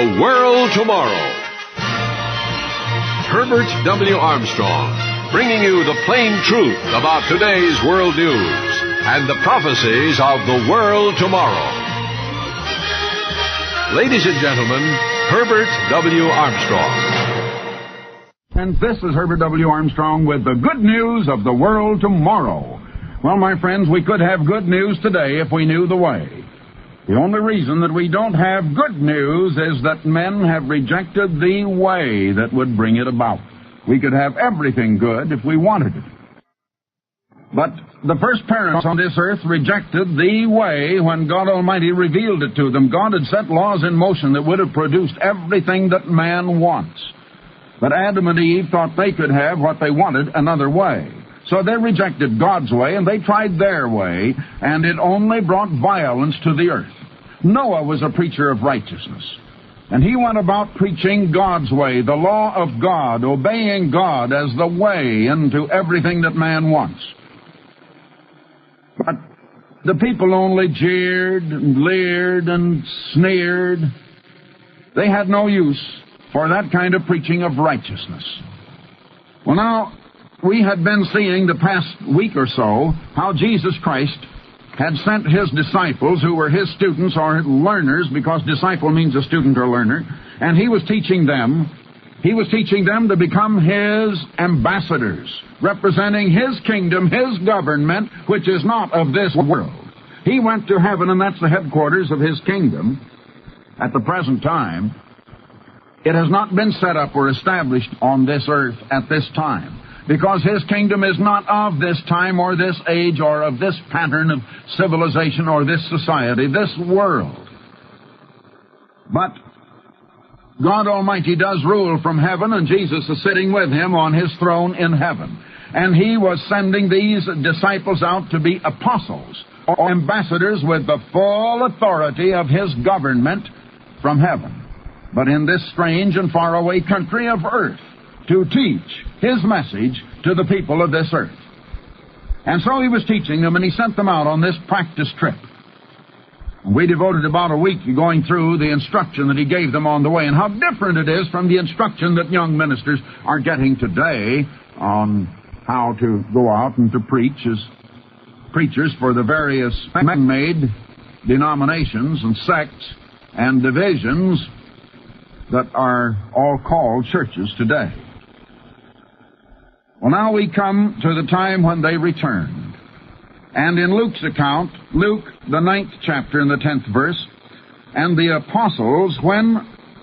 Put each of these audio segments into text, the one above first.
The World Tomorrow. Herbert W. Armstrong, bringing you the plain truth about today's world news and the prophecies of the world tomorrow. Ladies and gentlemen, Herbert W. Armstrong. And this is Herbert W. Armstrong with the good news of the world tomorrow. Well, my friends, we could have good news today if we knew the way. The only reason that we don't have good news is that men have rejected the way that would bring it about. We could have everything good if we wanted it. But the first parents on this earth rejected the way when God Almighty revealed it to them. God had set laws in motion that would have produced everything that man wants. But Adam and Eve thought they could have what they wanted another way. So they rejected God's way, and they tried their way, and it only brought violence to the earth. Noah was a preacher of righteousness, and he went about preaching God's way, the law of God, obeying God as the way into everything that man wants. But the people only jeered and leered and sneered. They had no use for that kind of preaching of righteousness. Well, now, we had been seeing the past week or so how Jesus Christ had sent his disciples, who were his students or learners, because disciple means a student or learner, and he was teaching them to become his ambassadors, representing his kingdom, his government, which is not of this world. He went to heaven, and that's the headquarters of his kingdom. At the present time, it has not been set up or established on this earth at this time, because his kingdom is not of this time or this age or of this pattern of civilization or this society, this world. But God Almighty does rule from heaven, and Jesus is sitting with him on his throne in heaven. And he was sending these disciples out to be apostles or ambassadors with the full authority of his government from heaven, but in this strange and faraway country of earth, to teach his message to the people of this earth. And so he was teaching them, and he sent them out on this practice trip. And we devoted about a week going through the instruction that he gave them on the way, and how different it is from the instruction that young ministers are getting today on how to go out and to preach as preachers for the various man-made denominations and sects and divisions that are all called churches today. Well, now we come to the time when they returned. And in Luke's account, Luke, the 9th chapter and the 10th verse, and the apostles,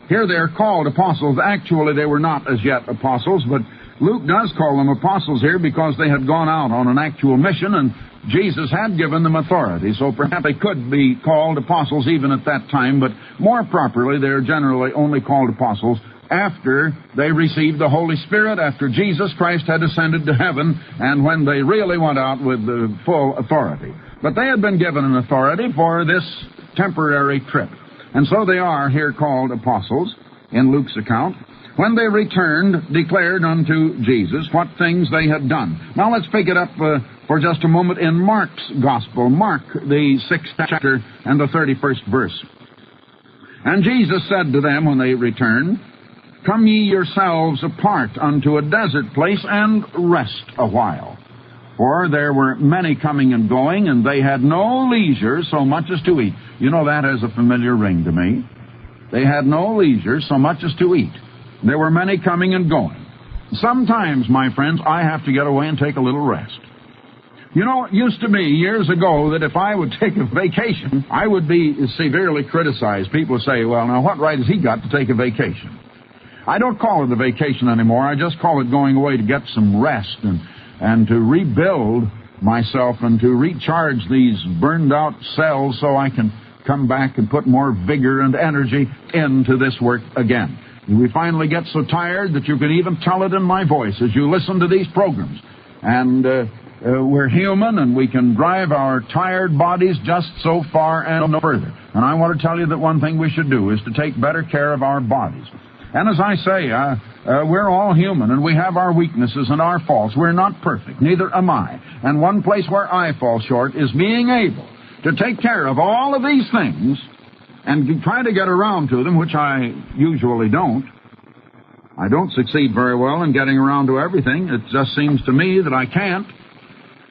here they're called apostles. Actually, they were not as yet apostles, but Luke does call them apostles here because they had gone out on an actual mission, and Jesus had given them authority. So perhaps they could be called apostles even at that time, but more properly, they're generally only called apostles after they received the Holy Spirit, after Jesus Christ had ascended to heaven, and when they really went out with the full authority. But they had been given an authority for this temporary trip. And so they are here called apostles in Luke's account. When they returned, declared unto Jesus what things they had done. Now let's pick it up for just a moment in Mark's Gospel. Mark, the 6th chapter and the 31st verse. And Jesus said to them when they returned, Come ye yourselves apart unto a desert place, and rest a while. For there were many coming and going, and they had no leisure so much as to eat. You know, that has a familiar ring to me. They had no leisure so much as to eat. There were many coming and going. Sometimes, my friends, I have to get away and take a little rest. You know, it used to be years ago that if I would take a vacation, I would be severely criticized. People would say, well, now what right has he got to take a vacation? I don't call it a vacation anymore. I just call it going away to get some rest and to rebuild myself and to recharge these burned-out cells so I can come back and put more vigor and energy into this work again. We finally get so tired that you can even tell it in my voice as you listen to these programs. And we're human, and we can drive our tired bodies just so far and no further. And I want to tell you that one thing we should do is to take better care of our bodies. And as I say, we're all human, and we have our weaknesses and our faults. We're not perfect, neither am I. And one place where I fall short is being able to take care of all of these things and try to get around to them, which I usually don't. I don't succeed very well in getting around to everything. It just seems to me that I can't.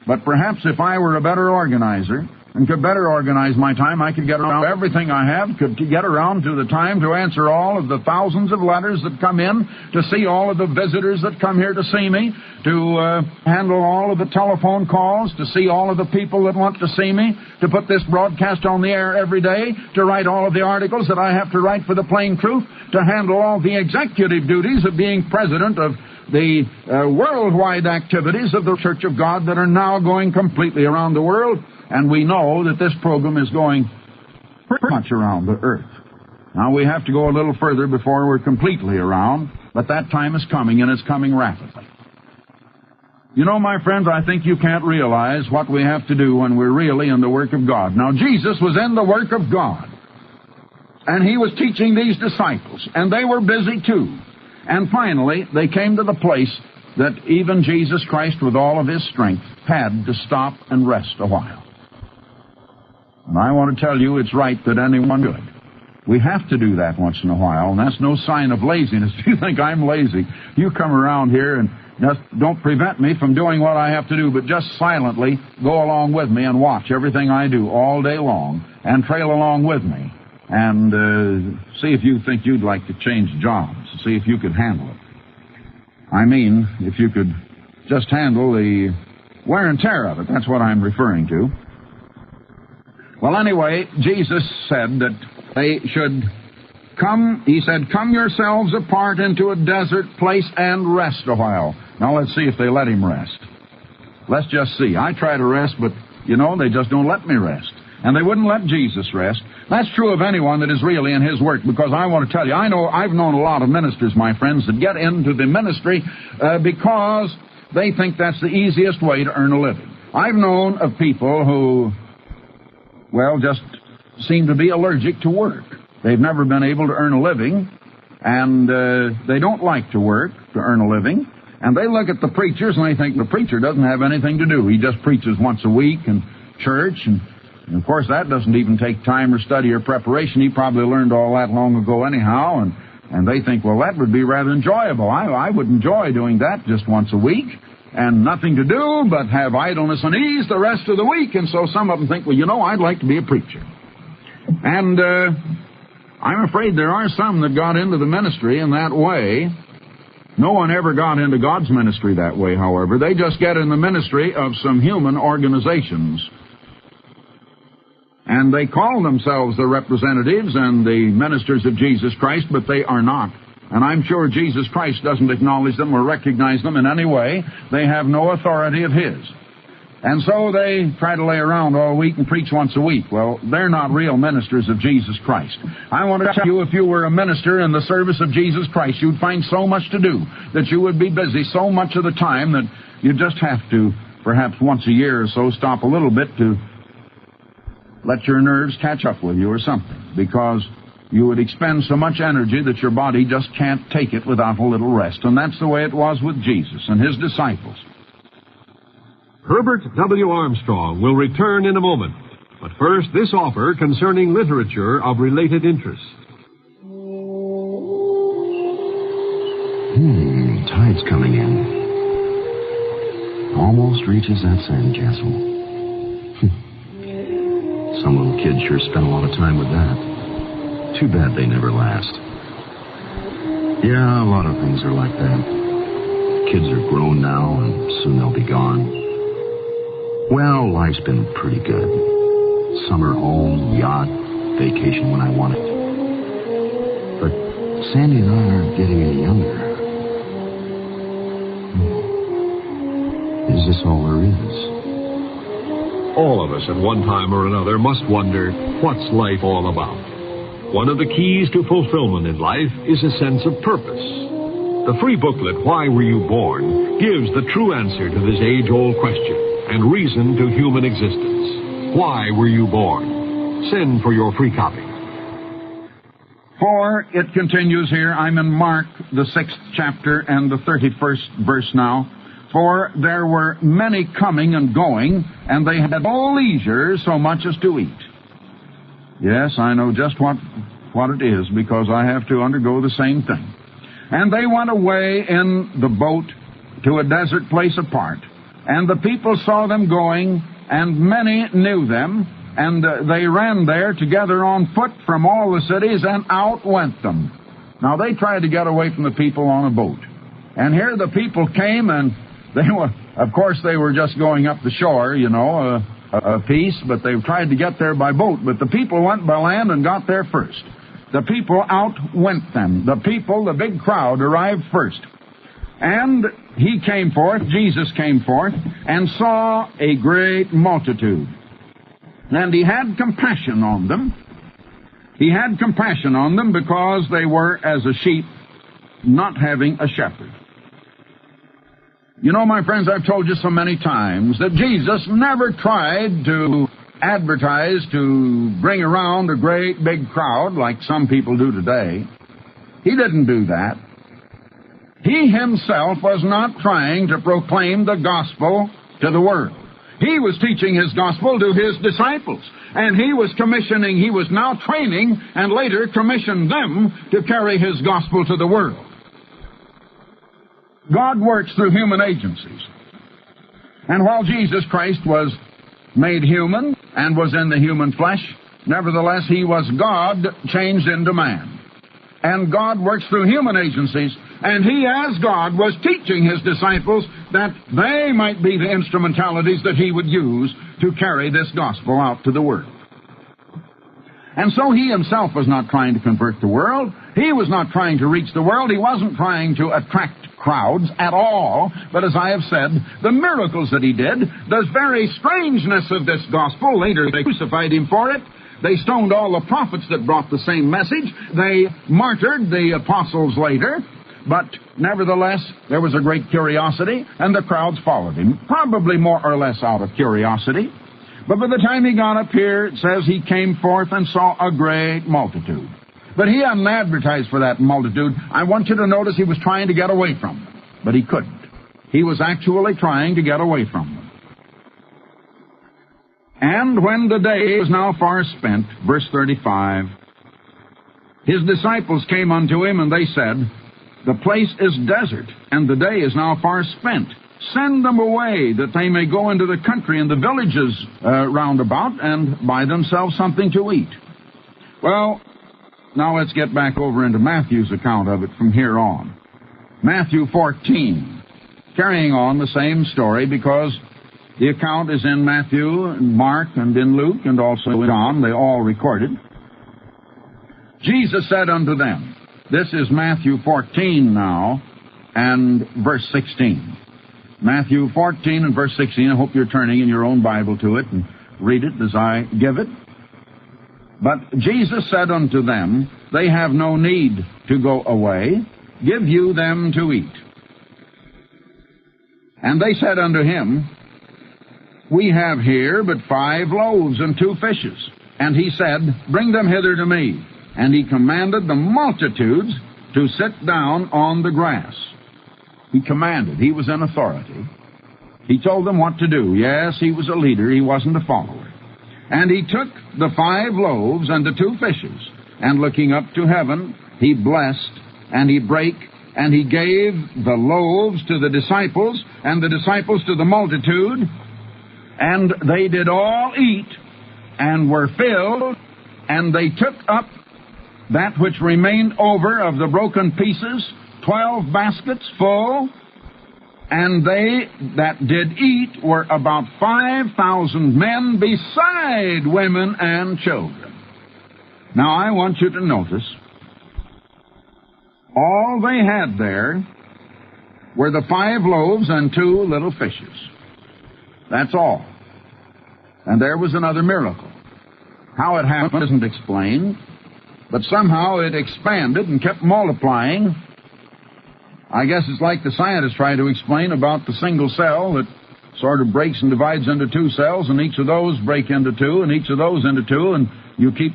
But perhaps if I were a better organizer and could better organize my time, I could get around to everything I have, could get around to the time to answer all of the thousands of letters that come in, to see all of the visitors that come here to see me, to handle all of the telephone calls, to see all of the people that want to see me, to put this broadcast on the air every day, to write all of the articles that I have to write for the Plain Truth, to handle all the executive duties of being president of the worldwide activities of the Church of God that are now going completely around the world. And we know that this program is going pretty much around the earth. Now, we have to go a little further before we're completely around, but that time is coming, and it's coming rapidly. You know, my friends, I think you can't realize what we have to do when we're really in the work of God. Now, Jesus was in the work of God, and he was teaching these disciples, and they were busy too. And finally, they came to the place that even Jesus Christ, with all of his strength, had to stop and rest a while. And I want to tell you, it's right that anyone should. We have to do that once in a while, and that's no sign of laziness. If you think I'm lazy, you come around here and just don't prevent me from doing what I have to do, but just silently go along with me and watch everything I do all day long and trail along with me and see if you think you'd like to change jobs, see if you could handle it. I mean, if you could just handle the wear and tear of it. That's what I'm referring to. Well, anyway, Jesus said that they should come, he said, come yourselves apart into a desert place and rest a while. Now, let's see if they let him rest. Let's just see. I try to rest, but, you know, they just don't let me rest. And they wouldn't let Jesus rest. That's true of anyone that is really in his work, because I want to tell you, I've known a lot of ministers, my friends, that get into the ministry because they think that's the easiest way to earn a living. I've known of people who, well, just seem to be allergic to work. They've never been able to earn a living, and they don't like to work to earn a living. And they look at the preachers and they think the preacher doesn't have anything to do. He just preaches once a week in church, and of course that doesn't even take time or study or preparation. He probably learned all that long ago anyhow, and they think, well, that would be rather enjoyable. I would enjoy doing that just once a week, and nothing to do but have idleness and ease the rest of the week. And so some of them think, well, you know, I'd like to be a preacher. And I'm afraid there are some that got into the ministry in that way. No one ever got into God's ministry that way, however. They just get in the ministry of some human organizations. And they call themselves the representatives and the ministers of Jesus Christ, but they are not. And I'm sure Jesus Christ doesn't acknowledge them or recognize them in any way. They have no authority of his. And so they try to lay around all week and preach once a week. Well, they're not real ministers of Jesus Christ. I want to tell you, if you were a minister in the service of Jesus Christ, you'd find so much to do that you would be busy so much of the time that you just have to, perhaps once a year or so, stop a little bit to let your nerves catch up with you or something, because you would expend so much energy that your body just can't take it without a little rest. And that's the way it was with Jesus and his disciples. Herbert W. Armstrong will return in a moment. But first, this offer concerning literature of related interest. Tide's coming in. Almost reaches that sandcastle. Some little kids sure spent a lot of time with that. Too bad they never last. Yeah, a lot of things are like that. Kids are grown now, and soon they'll be gone. Well, life's been pretty good. Summer home, yacht, vacation when I want it. But Sandy and I aren't getting any younger. Is this all there is? All of us at one time or another must wonder, what's life all about? One of the keys to fulfillment in life is a sense of purpose. The free booklet, Why Were You Born?, gives the true answer to this age-old question and reason to human existence. Why were you born? Send for your free copy. For, it continues here, I'm in Mark, the 6th chapter and the 31st verse now. For there were many coming and going, and they had no leisure so much as to eat. Yes, I know just what it is, because I have to undergo the same thing. And they went away in the boat to a desert place apart. And the people saw them going, and many knew them, and they ran there together on foot from all the cities, and out went them. Now they tried to get away from the people on a boat. And here the people came, and they were, of course, they were just going up the shore, a piece, but they tried to get there by boat. But the people went by land and got there first. The people outwent them. The people, the big crowd, arrived first. And he came forth, Jesus came forth, and saw a great multitude. And he had compassion on them. He had compassion on them because they were as a sheep not having a shepherd. You know, my friends, I've told you so many times that Jesus never tried to advertise to bring around a great big crowd like some people do today. He didn't do that. He himself was not trying to proclaim the gospel to the world. He was teaching his gospel to his disciples, and he was now training and later commissioned them to carry his gospel to the world. God works through human agencies. And while Jesus Christ was made human and was in the human flesh, nevertheless he was God changed into man. And God works through human agencies, and he, as God, was teaching his disciples that they might be the instrumentalities that he would use to carry this gospel out to the world. And so he himself was not trying to convert the world. He was not trying to reach the world. He wasn't trying to attract crowds at all. But as I have said, the miracles that he did, the very strangeness of this gospel, later they crucified him for it. They stoned all the prophets that brought the same message. They martyred the apostles later. But nevertheless, there was a great curiosity, and the crowds followed him, probably more or less out of curiosity. But by the time he got up here, it says he came forth and saw a great multitude. But he hadn't advertised for that multitude. I want you to notice he was trying to get away from them, but he couldn't. He was actually trying to get away from them. And when the day was now far spent, verse 35, his disciples came unto him, and they said, the place is desert, and the day is now far spent. Send them away, that they may go into the country and the villages round about, and buy themselves something to eat. Well, now let's get back over into Matthew's account of it from here on. Matthew 14, carrying on the same story, because the account is in Matthew and Mark and in Luke and also in John. They all recorded. Jesus said unto them, this is Matthew 14 now, and verse 16. Matthew 14 and verse 16. I hope you're turning in your own Bible to it and read it as I give it. But Jesus said unto them, they have no need to go away. Give you them to eat. And they said unto him, we have here but 5 loaves and 2 fishes. And he said, bring them hither to me. And he commanded the multitudes to sit down on the grass. He commanded. He was in authority. He told them what to do. Yes, he was a leader. He wasn't a follower. And he took the 5 loaves and the 2 fishes, and looking up to heaven, he blessed, and he brake, and he gave the loaves to the disciples, and the disciples to the multitude, and they did all eat, and were filled, and they took up that which remained over of the broken pieces, 12 baskets full, and they that did eat were about 5,000 men, beside women and children. Now I want you to notice, all they had there were the 5 loaves and 2 little fishes. That's all. And there was another miracle. How it happened isn't explained, but somehow it expanded and kept multiplying. I guess it's like the scientists try to explain about the single cell that sort of breaks and divides into 2 cells, and each of those break into 2, and each of those into 2, and you keep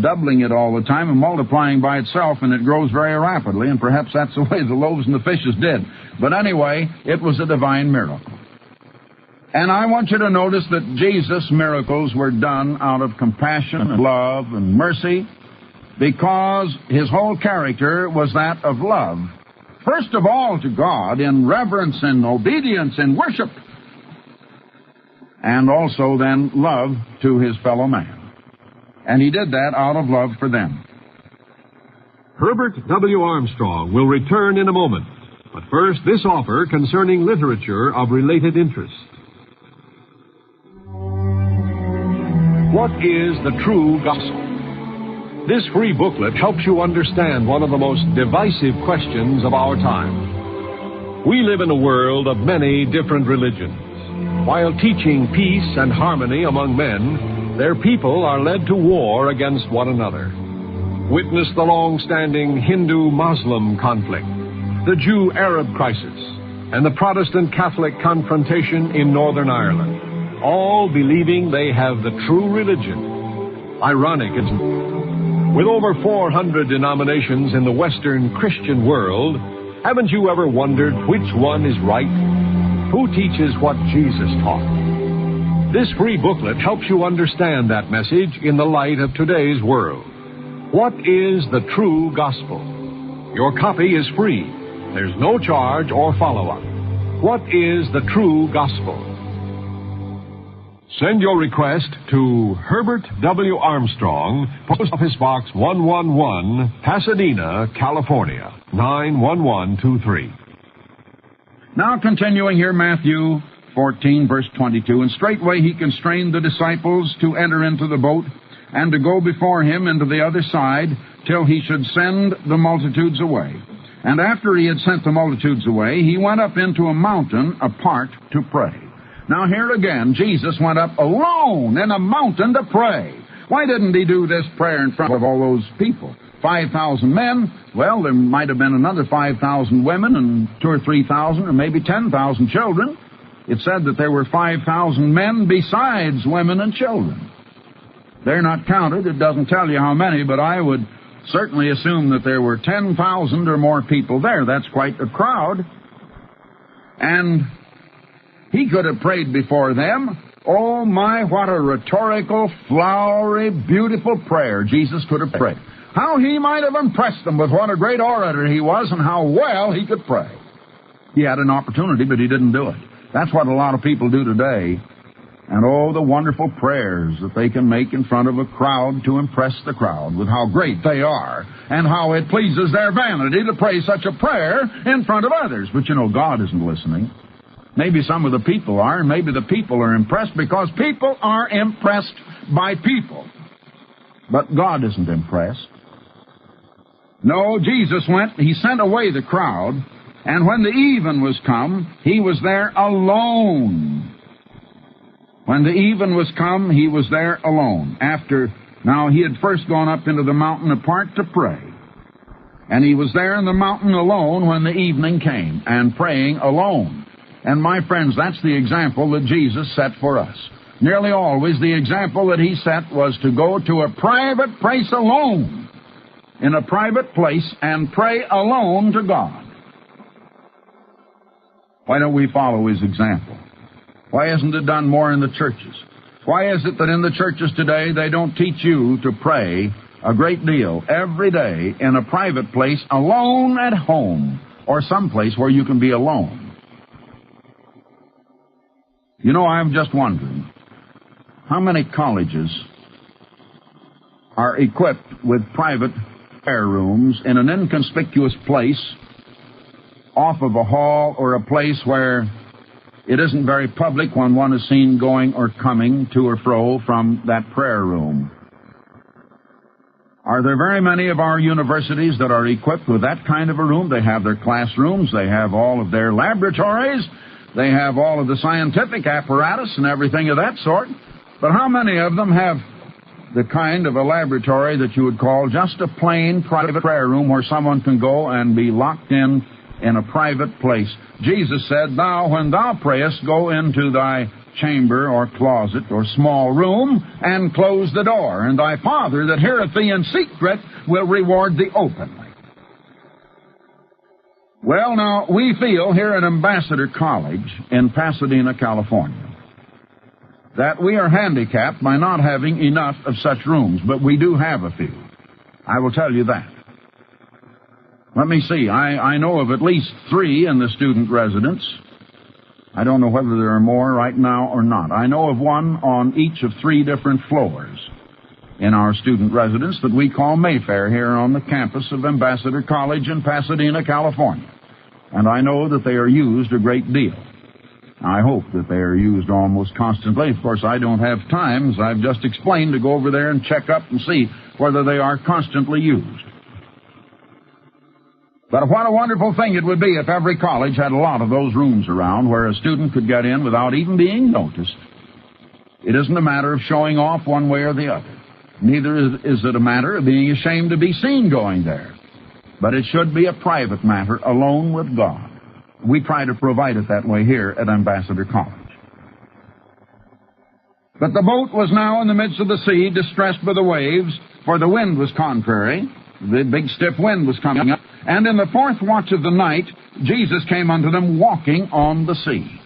doubling it all the time and multiplying by itself, and it grows very rapidly, and perhaps that's the way the loaves and the fishes did. But anyway, it was a divine miracle. And I want you to notice that Jesus' miracles were done out of compassion and love and mercy, because his whole character was that of love. First of all to God, in reverence and obedience and worship, and also then love to his fellow man. And he did that out of love for them. Herbert W. Armstrong will return in a moment. But first, this offer concerning literature of related interest. What is the true gospel? This free booklet helps you understand one of the most divisive questions of our time. We live in a world of many different religions. While teaching peace and harmony among men, their people are led to war against one another. Witness the long-standing Hindu-Muslim conflict, the Jew-Arab crisis, and the Protestant-Catholic confrontation in Northern Ireland, all believing they have the true religion. Ironic, isn't it? With over 400 denominations in the Western Christian world, haven't you ever wondered which one is right? Who teaches what Jesus taught? This free booklet helps you understand that message in the light of today's world. What is the true gospel? Your copy is free. There's no charge or follow-up. What is the true gospel? Send your request to Herbert W. Armstrong, Post Office Box 111, Pasadena, California, 91123. Now continuing here, Matthew 14, verse 22, and straightway he constrained the disciples to enter into the boat, and to go before him into the other side, till he should send the multitudes away. And after he had sent the multitudes away, he went up into a mountain apart to pray. Now here again, Jesus went up alone in a mountain to pray. Why didn't he do this prayer in front of all those people? 5,000 men, well, there might have been another 5,000 women and 2,000 or 3,000 or maybe 10,000 children. It said that there were 5,000 men besides women and children. They're not counted. It doesn't tell you how many, but I would certainly assume that there were 10,000 or more people there. That's quite a crowd. And he could have prayed before them. Oh my, what a rhetorical, flowery, beautiful prayer Jesus could have prayed. How he might have impressed them with what a great orator he was and how well he could pray. He had an opportunity, but he didn't do it. That's what a lot of people do today. And oh, the wonderful prayers that they can make in front of a crowd to impress the crowd with how great they are and how it pleases their vanity to pray such a prayer in front of others. But you know, God isn't listening. Maybe some of the people are, and maybe the people are impressed because people are impressed by people. But God isn't impressed. No, Jesus went, he sent away the crowd, and when the even was come, he was there alone. When the even was come, he was there alone. Now he had first gone up into the mountain apart to pray. And he was there in the mountain alone when the evening came, and praying alone. And my friends, that's the example that Jesus set for us. Nearly always the example that he set was to go to a private place alone, in a private place, and pray alone to God. Why don't we follow his example? Why isn't it done more in the churches? Why is it that in the churches today they don't teach you to pray a great deal every day in a private place, alone at home, or someplace where you can be alone? You know, I'm just wondering, how many colleges are equipped with private prayer rooms in an inconspicuous place, off of a hall or a place where it isn't very public when one is seen going or coming to or fro from that prayer room? Are there very many of our universities that are equipped with that kind of a room? They have their classrooms, they have all of their laboratories, they have all of the scientific apparatus and everything of that sort. But how many of them have the kind of a laboratory that you would call just a plain private prayer room where someone can go and be locked in a private place? Jesus said, "Thou, when thou prayest, go into thy chamber or closet or small room and close the door, and thy Father that heareth thee in secret will reward thee openly." Well, now, we feel here at Ambassador College in Pasadena, California, that we are handicapped by not having enough of such rooms, but we do have a few. I will tell you that. Let me see. I know of at least 3 in the student residence. I don't know whether there are more right now or not. I know of one on each of 3 different floors in our student residence that we call Mayfair here on the campus of Ambassador College in Pasadena, California. And I know that they are used a great deal. I hope that they are used almost constantly. Of course, I don't have time, as I've just explained, to go over there and check up and see whether they are constantly used. But what a wonderful thing it would be if every college had a lot of those rooms around where a student could get in without even being noticed. It isn't a matter of showing off one way or the other. Neither is it a matter of being ashamed to be seen going there. But it should be a private matter, alone with God. We try to provide it that way here at Ambassador College. But the boat was now in the midst of the sea, distressed by the waves, for the wind was contrary. The big stiff wind was coming up. And in the 4th watch of the night, Jesus came unto them walking on the sea.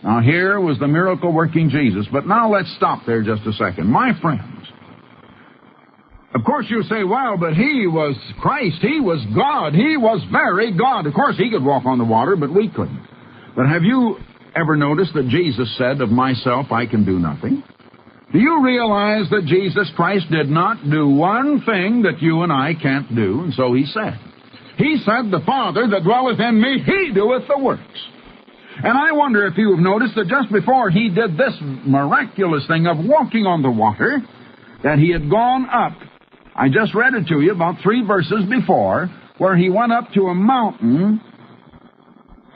Now here was the miracle-working Jesus. But now let's stop there just a second. My friends, of course you say, well, but he was Christ. He was God. He was very God. Of course he could walk on the water, but we couldn't. But have you ever noticed that Jesus said, of myself I can do nothing? Do you realize that Jesus Christ did not do one thing that you and I can't do? And so he said, the Father that dwelleth in me, he doeth the works. And I wonder if you have noticed that just before he did this miraculous thing of walking on the water, that he had gone up. I just read it to you about 3 verses before, where he went up to a mountain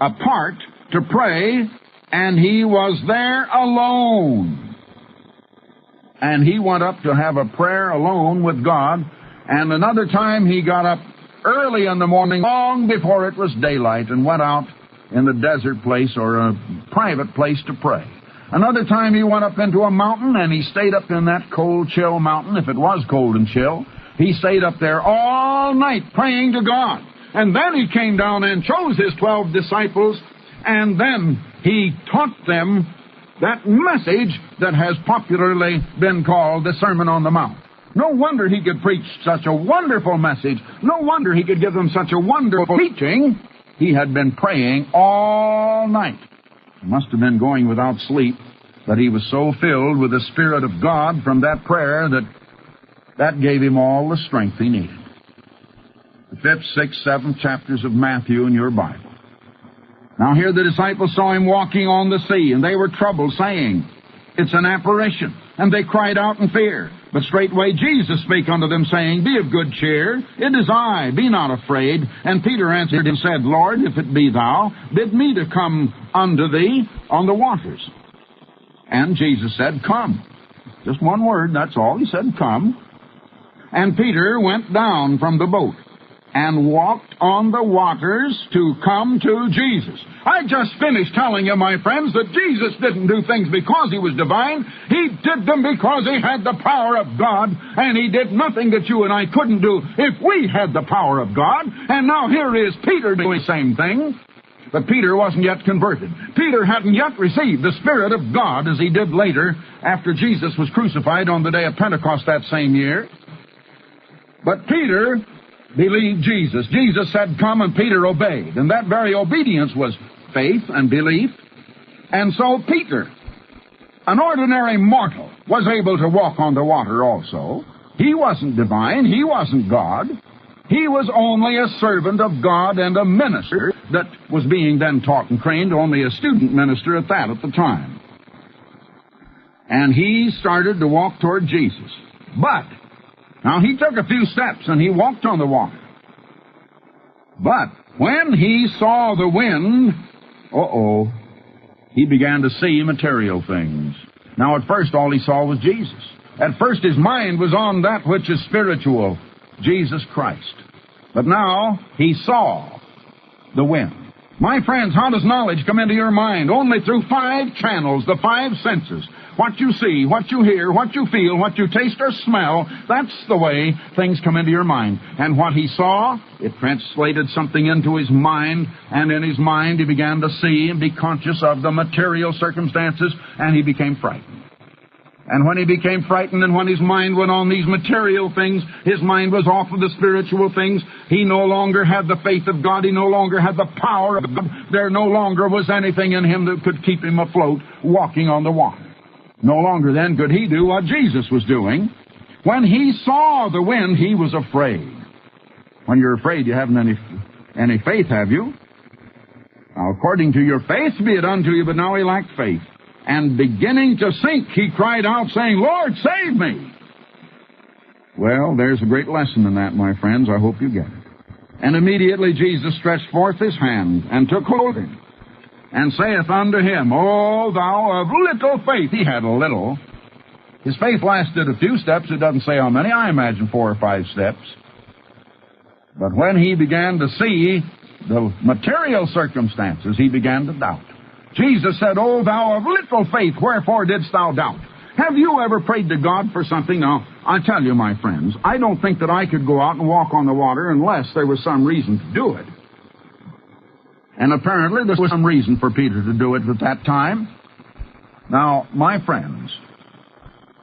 apart to pray, and he was there alone. And he went up to have a prayer alone with God, and another time he got up early in the morning, long before it was daylight, and went out in the desert place or a private place to pray. Another time he went up into a mountain, and he stayed up in that cold, chill mountain, if it was cold and chill. He stayed up there all night praying to God. And then he came down and chose his 12 disciples, and then he taught them that message that has popularly been called the Sermon on the Mount. No wonder he could preach such a wonderful message. No wonder he could give them such a wonderful teaching. He had been praying all night. He must have been going without sleep, but he was so filled with the Spirit of God from that prayer that gave him all the strength he needed. The 5th, 6th, 7th chapters of Matthew in your Bible. Now here the disciples saw him walking on the sea, and they were troubled, saying, it's an apparition. And they cried out in fear. But straightway Jesus spake unto them, saying, be of good cheer, it is I, be not afraid. And Peter answered and said, Lord, if it be thou, bid me to come unto thee on the waters. And Jesus said, come. Just one word, that's all. He said, come. And Peter went down from the boat and walked on the waters to come to Jesus. I just finished telling you, my friends, that Jesus didn't do things because he was divine. He did them because he had the power of God, and he did nothing that you and I couldn't do if we had the power of God. And now here is Peter doing the same thing. But Peter wasn't yet converted. Peter hadn't yet received the Spirit of God as he did later after Jesus was crucified on the day of Pentecost that same year. But Peter believed Jesus. Jesus said, come, and Peter obeyed. And that very obedience was faith and belief. And so Peter, an ordinary mortal, was able to walk on the water also. He wasn't divine. He wasn't God. He was only a servant of God and a minister that was being then taught and trained, only a student minister at that at the time. And he started to walk toward Jesus. But now, he took a few steps, and he walked on the water. But when he saw the wind, he began to see material things. Now, at first, all he saw was Jesus. At first, his mind was on that which is spiritual, Jesus Christ. But now, he saw the wind. My friends, how does knowledge come into your mind? Only through 5 channels, the 5 senses. What you see, what you hear, what you feel, what you taste or smell, that's the way things come into your mind. And what he saw, it translated something into his mind, and in his mind he began to see and be conscious of the material circumstances, and he became frightened. And when he became frightened and when his mind went on these material things, his mind was off of the spiritual things. He no longer had the faith of God. He no longer had the power of God. There no longer was anything in him that could keep him afloat, walking on the water. No longer then could he do what Jesus was doing. When he saw the wind, he was afraid. When you're afraid, you haven't any faith, have you? Now, according to your faith be it unto you, but now he lacked faith. And beginning to sink, he cried out, saying, Lord, save me! Well, there's a great lesson in that, my friends. I hope you get it. And immediately Jesus stretched forth his hand, and took hold of him, and saith unto him, O thou of little faith. He had a little. His faith lasted a few steps. It doesn't say how many. I imagine 4 or 5 steps. But when he began to see the material circumstances, he began to doubt. Jesus said, O thou of little faith, wherefore didst thou doubt? Have you ever prayed to God for something? Now, I tell you, my friends, I don't think that I could go out and walk on the water unless there was some reason to do it. And apparently there was some reason for Peter to do it at that time. Now, my friends,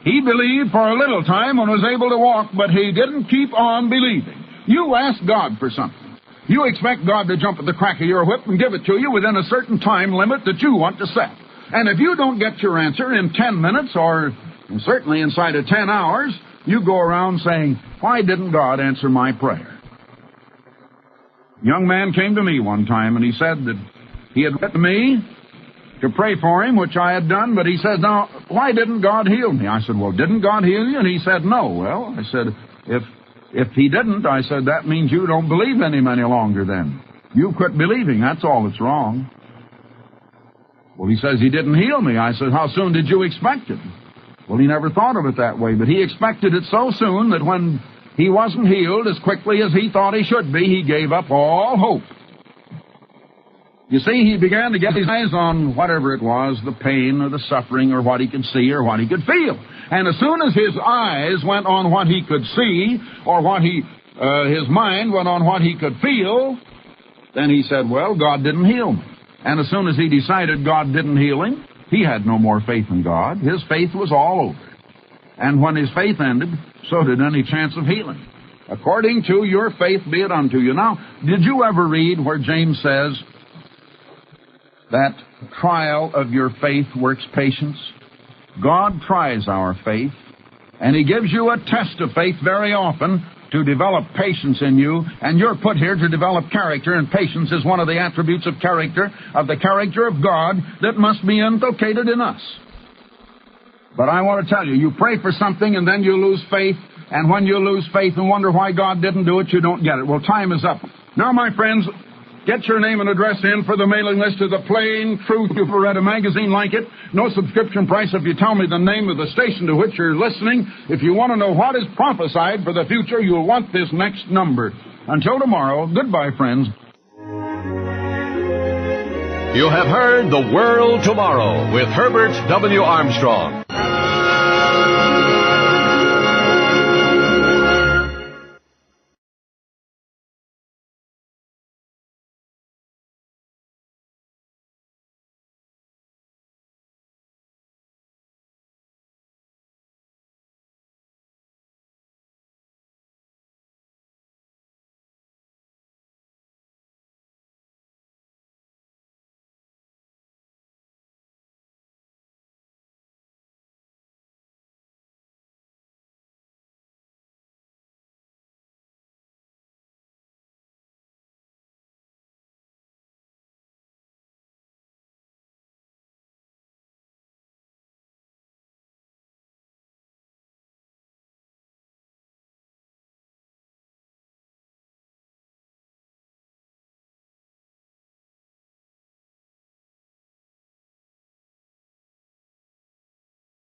he believed for a little time and was able to walk, but he didn't keep on believing. You ask God for something. You expect God to jump at the crack of your whip and give it to you within a certain time limit that you want to set. And if you don't get your answer in 10 minutes or certainly inside of 10 hours, you go around saying, why didn't God answer my prayer? A young man came to me one time and he said that he had written me to pray for him, which I had done, but he said, now, why didn't God heal me? I said, well, didn't God heal you? And he said, no. Well, I said, if he didn't, I said, that means you don't believe in him any longer then. You quit believing. That's all that's wrong. Well, he says he didn't heal me. I said, how soon did you expect it? Well, he never thought of it that way, but he expected it so soon that when he wasn't healed as quickly as he thought he should be, he gave up all hope. You see, he began to get his eyes on whatever it was, the pain or the suffering or what he could see or what he could feel. And as soon as his eyes went on what he could see or what his mind went on what he could feel, then he said, well, God didn't heal me. And as soon as he decided God didn't heal him, he had no more faith in God. His faith was all over. And when his faith ended, so did any chance of healing. According to your faith be it unto you. Now, did you ever read where James says that trial of your faith works patience? God tries our faith, and he gives you a test of faith very often to develop patience in you, and you're put here to develop character, and patience is one of the attributes of the character of God that must be inculcated in us. But I want to tell you, you pray for something and then you lose faith, and when you lose faith and wonder why God didn't do it, you don't get it. Well, time is up. Now, my friends, get your name and address in for the mailing list of the Plain Truth. If you've read a magazine like it, no subscription price if you tell me the name of the station to which you're listening. If you want to know what is prophesied for the future, you'll want this next number. Until tomorrow, goodbye, friends. You have heard The World Tomorrow with Herbert W. Armstrong.